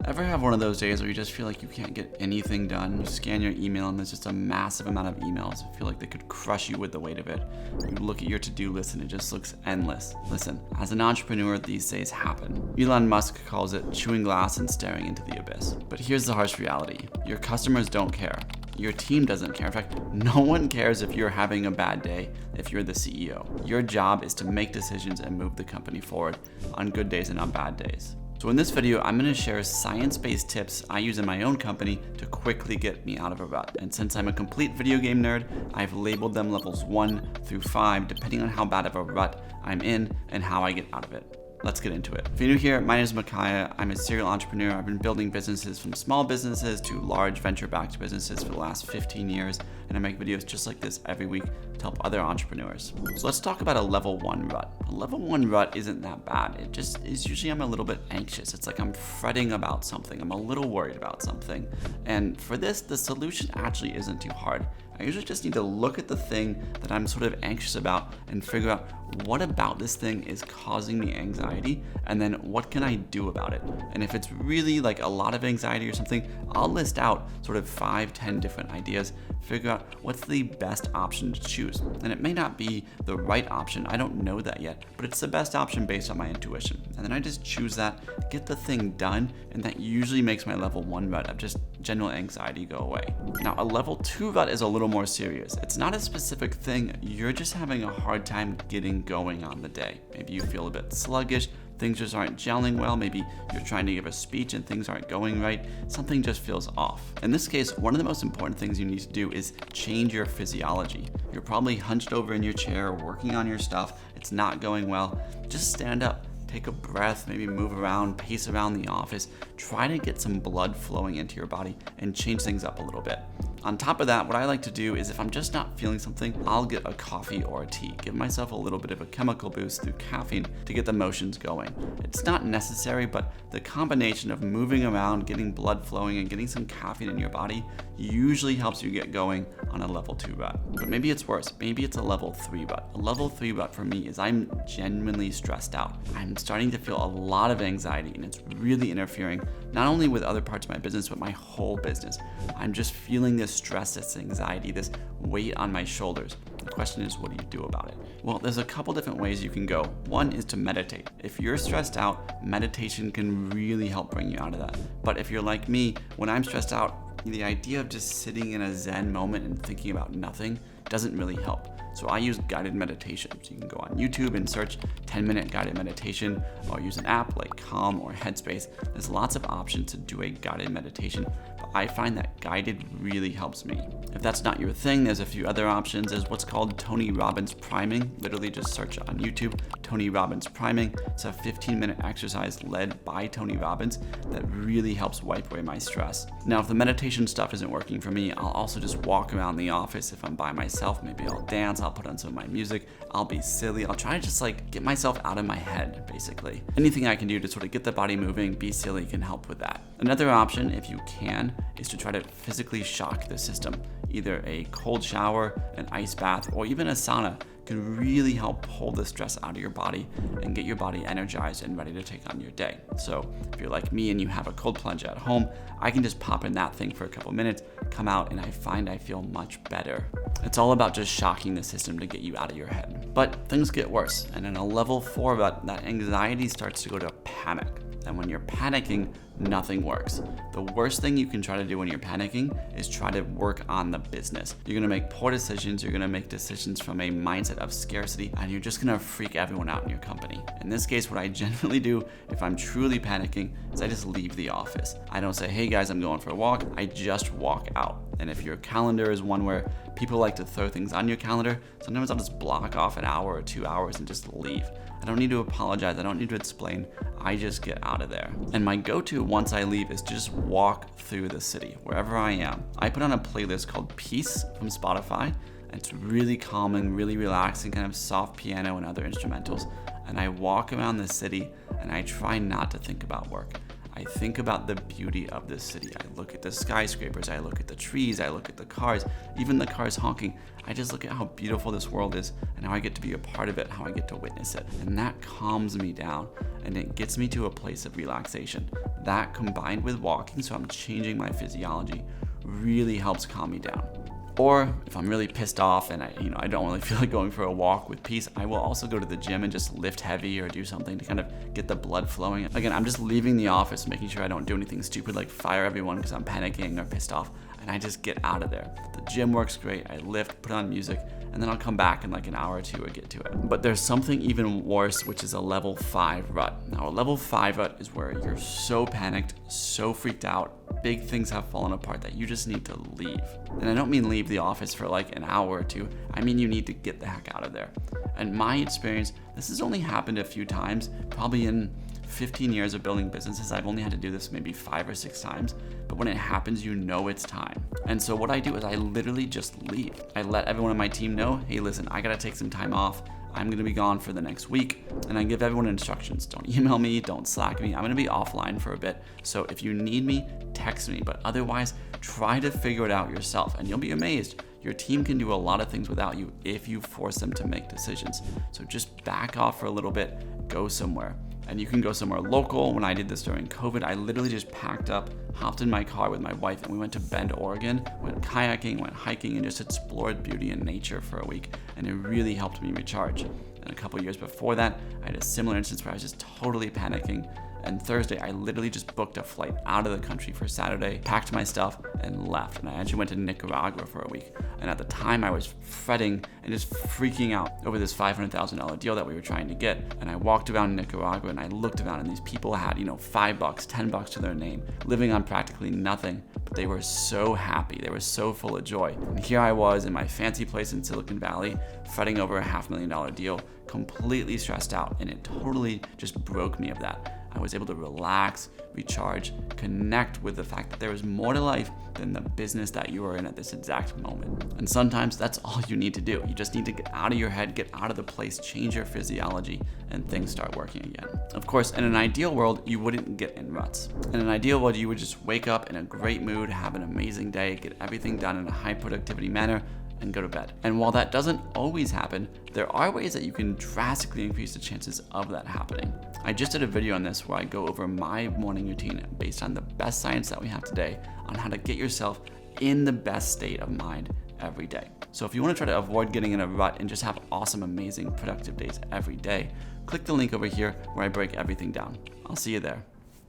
Ever have one of those days where you just feel like you can't get anything done? You scan your email and there's just a massive amount of emails. You feel like they could crush you with the weight of it. You look at your to-do list and it just looks endless. Listen, as an entrepreneur, these days happen. Elon Musk calls it chewing glass and staring into the abyss. But here's the harsh reality. Your customers don't care. Your team doesn't care. In fact, no one cares if you're having a bad day if you're the CEO. Your job is to make decisions and move the company forward on good days and on bad days. So in this video, I'm going to share science-based tips I use in my own company to quickly get me out of a rut. And since I'm a complete video game nerd, I've labeled them levels 1 through 5, depending on how bad of a rut I'm in and how I get out of it. Let's get into it. If you're new here, my name is Micaiah. I'm a serial entrepreneur. I've been building businesses from small businesses to large venture-backed businesses for the last 15 years, and I make videos just like this every week to help other entrepreneurs. So let's talk about a level 1 rut. A level 1 rut isn't that bad. It just is usually I'm a little bit anxious. It's like I'm fretting about something. I'm a little worried about something. And for this, the solution actually isn't too hard. I usually just need to look at the thing that I'm sort of anxious about and figure out what about this thing is causing me anxiety, and then what can I do about it? And if it's really like a lot of anxiety or something, I'll list out sort of 5-10 different ideas, figure out what's the best option to choose. And it may not be the right option, I don't know that yet, but it's the best option based on my intuition. And then I just choose that, get the thing done, and that usually makes my level 1 rut of just general anxiety go away. Now, a level 2 rut is a little more serious. It's not a specific thing, you're just having a hard time getting going on the day. Maybe you feel a bit sluggish, things just aren't gelling well, maybe you're trying to give a speech and things aren't going right, something just feels off. In this case, one of the most important things you need to do is change your physiology. You're probably hunched over in your chair, working on your stuff, it's not going well. Just stand up. Take a breath, maybe move around, pace around the office, try to get some blood flowing into your body and change things up a little bit. On top of that, what I like to do is if I'm just not feeling something, I'll get a coffee or a tea, give myself a little bit of a chemical boost through caffeine to get the motions going. It's not necessary, but the combination of moving around, getting blood flowing, and getting some caffeine in your body usually helps you get going on a level 2 rut. But maybe it's worse, maybe it's a level 3 rut. A level 3 rut for me is I'm genuinely stressed out. I'm starting to feel a lot of anxiety and it's really interfering not only with other parts of my business, but my whole business. I'm just feeling this stress, this anxiety, this weight on my shoulders. The question is, what do you do about it? Well, there's a couple different ways you can go. One is to meditate. If you're stressed out, meditation can really help bring you out of that. But if you're like me, when I'm stressed out, the idea of just sitting in a Zen moment and thinking about nothing doesn't really help. So I use guided meditation. So you can go on YouTube and search 10-minute guided meditation, or use an app like Calm or Headspace. There's lots of options to do a guided meditation, but I find that guided really helps me. If that's not your thing, there's a few other options. There's what's called Tony Robbins priming. Literally just search on YouTube, Tony Robbins priming. It's a 15-minute exercise led by Tony Robbins that really helps wipe away my stress. Now, if the meditation stuff isn't working for me, I'll also just walk around the office if I'm by myself. Maybe I'll dance, I'll put on some of my music, I'll be silly, I'll try to just like get myself out of my head, basically. Anything I can do to sort of get the body moving, be silly, can help with that. Another option, if you can, is to try to physically shock the system. Either a cold shower, an ice bath, or even a sauna can really help pull the stress out of your body and get your body energized and ready to take on your day. So if you're like me and you have a cold plunge at home, I can just pop in that thing for a couple minutes, come out, and I find I feel much better. It's all about just shocking the system to get you out of your head. But things get worse, and in a level 4 rut, that anxiety starts to go to panic. And when you're panicking, nothing works. The worst thing you can try to do when you're panicking is try to work on the business. You're gonna make poor decisions, you're gonna make decisions from a mindset of scarcity, and you're just gonna freak everyone out in your company. In this case, what I generally do if I'm truly panicking is I just leave the office. I don't say, hey guys, I'm going for a walk, I just walk out. And if your calendar is one where people like to throw things on your calendar, sometimes I'll just block off an hour or 2 hours and just leave. I don't need to apologize, I don't need to explain, I just get out of there. And my go-to once I leave is to just walk through the city, wherever I am. I put on a playlist called Peace from Spotify. It's really calming, really relaxing, kind of soft piano and other instrumentals. And I walk around the city and I try not to think about work. I think about the beauty of this city. I look at the skyscrapers, I look at the trees, I look at the cars, even the cars honking. I just look at how beautiful this world is and how I get to be a part of it, how I get to witness it. And that calms me down and it gets me to a place of relaxation. That combined with walking, so I'm changing my physiology, really helps calm me down. Or if I'm really pissed off and I don't really feel like going for a walk with peace, I will also go to the gym and just lift heavy or do something to kind of get the blood flowing. Again, I'm just leaving the office, making sure I don't do anything stupid like fire everyone because I'm panicking or pissed off, and I just get out of there. The gym works great. I lift, put on music, and then I'll come back in like an hour or two or get to it. But there's something even worse, which is a level 5 rut. Now, a level 5 rut is where you're so panicked, so freaked out, big things have fallen apart that you just need to leave. And I don't mean leave the office for like an hour or two. I mean you need to get the heck out of there. And my experience, this has only happened a few times, probably in 15 years of building businesses, I've only had to do this maybe 5 or 6 times, but when it happens, you know it's time. And so what I do is I literally just leave. I let everyone on my team know, hey, listen, I gotta take some time off. I'm gonna be gone for the next week, and I give everyone instructions. Don't email me, don't Slack me. I'm gonna be offline for a bit. So if you need me, text me, but otherwise, try to figure it out yourself, and you'll be amazed. Your team can do a lot of things without you if you force them to make decisions. So just back off for a little bit, go somewhere. And you can go somewhere local. When I did this during COVID, I literally just packed up, hopped in my car with my wife, and we went to Bend, Oregon, went kayaking, went hiking, and just explored beauty and nature for a week. And it really helped me recharge. And a couple years before that, I had a similar instance where I was just totally panicking. And Thursday, I literally just booked a flight out of the country for Saturday, packed my stuff, and left. And I actually went to Nicaragua for a week. And at the time, I was fretting and just freaking out over this $500,000 deal that we were trying to get. And I walked around Nicaragua and I looked around, and these people had, $5, $10 to their name, living on practically nothing. But they were so happy. They were so full of joy. And here I was in my fancy place in Silicon Valley, fretting over a $500,000 deal, completely stressed out. And it totally just broke me of that. I was able to relax, recharge, connect with the fact that there is more to life than the business that you are in at this exact moment. And sometimes that's all you need to do. You just need to get out of your head, get out of the place, change your physiology, and things start working again. Of course, in an ideal world, you wouldn't get in ruts. In an ideal world, you would just wake up in a great mood, have an amazing day, get everything done in a high productivity manner, and go to bed. And while that doesn't always happen, there are ways that you can drastically increase the chances of that happening. I just did a video on this where I go over my morning routine based on the best science that we have today on how to get yourself in the best state of mind every day. So if you want to try to avoid getting in a rut and just have awesome, amazing, productive days every day, click the link over here where I break everything down. I'll see you there.